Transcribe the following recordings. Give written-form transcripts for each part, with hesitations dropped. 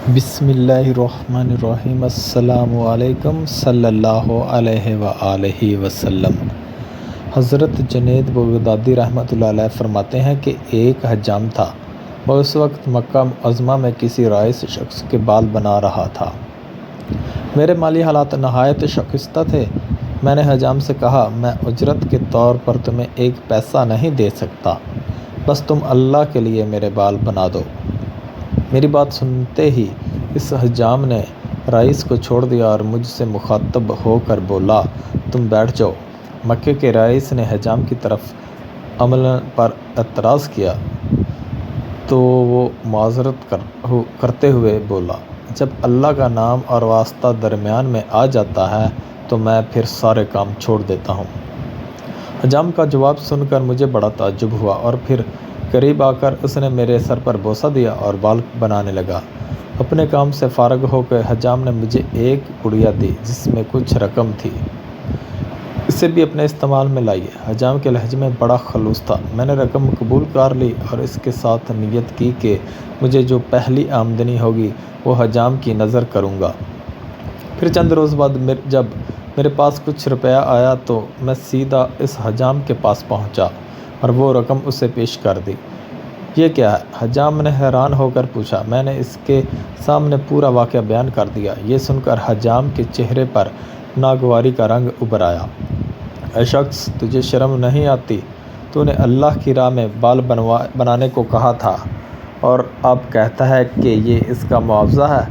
بسم اللہ الرحمن الرحیم۔ السلام علیکم صلی اللہ علیہ وآلہ وسلم۔ حضرت جنید بغدادی رحمۃ اللہ علیہ فرماتے ہیں کہ ایک حجام تھا، وہ اس وقت مکہ معظمہ میں کسی رائس شخص کے بال بنا رہا تھا۔ میرے مالی حالات نہایت شائستہ تھے۔ میں نے حجام سے کہا، میں اجرت کے طور پر تمہیں ایک پیسہ نہیں دے سکتا، بس تم اللہ کے لیے میرے بال بنا دو۔ میری بات سنتے ہی اس حجام نے رئیس کو چھوڑ دیا اور مجھ سے مخاطب ہو کر بولا، تم بیٹھ جاؤ۔ مکے کے رئیس نے حجام کی طرف عمل پر اعتراض کیا تو وہ معذرت کرتے ہوئے بولا، جب اللہ کا نام اور واسطہ درمیان میں آ جاتا ہے تو میں پھر سارے کام چھوڑ دیتا ہوں۔ حجام کا جواب سن کر مجھے بڑا تعجب ہوا اور پھر قریب آ کر اس نے میرے سر پر بوسہ دیا اور بال بنانے لگا۔ اپنے کام سے فارغ ہو کر حجام نے مجھے ایک پڑیا دی جس میں کچھ رقم تھی، اسے بھی اپنے استعمال میں لائیے۔ حجام کے لہجے میں بڑا خلوص تھا۔ میں نے رقم قبول کر لی اور اس کے ساتھ نیت کی کہ مجھے جو پہلی آمدنی ہوگی وہ حجام کی نذر کروں گا۔ پھر چند روز بعد جب میرے پاس کچھ روپیہ آیا تو میں سیدھا اس حجام کے پاس پہنچا اور وہ رقم اسے پیش کر دی۔ یہ کیا ہے؟ حجام نے حیران ہو کر پوچھا۔ میں نے اس کے سامنے پورا واقعہ بیان کر دیا۔ یہ سن کر حجام کے چہرے پر ناگواری کا رنگ ابھر آیا۔ اے شخص، تجھے شرم نہیں آتی؟ تو نے اللہ کی راہ میں بال بنانے کو کہا تھا اور اب کہتا ہے کہ یہ اس کا معاوضہ ہے۔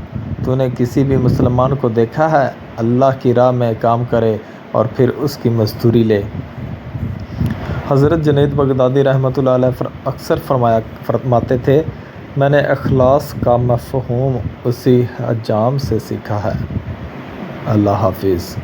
تو نے کسی بھی مسلمان کو دیکھا ہے اللہ کی راہ میں کام کرے اور پھر اس کی مزدوری لے؟ حضرت جنید بغدادی رحمۃ اللہ علیہ اکثر فرماتے تھے، میں نے اخلاص کا مفہوم اسی حجام سے سیکھا ہے۔ اللہ حافظ۔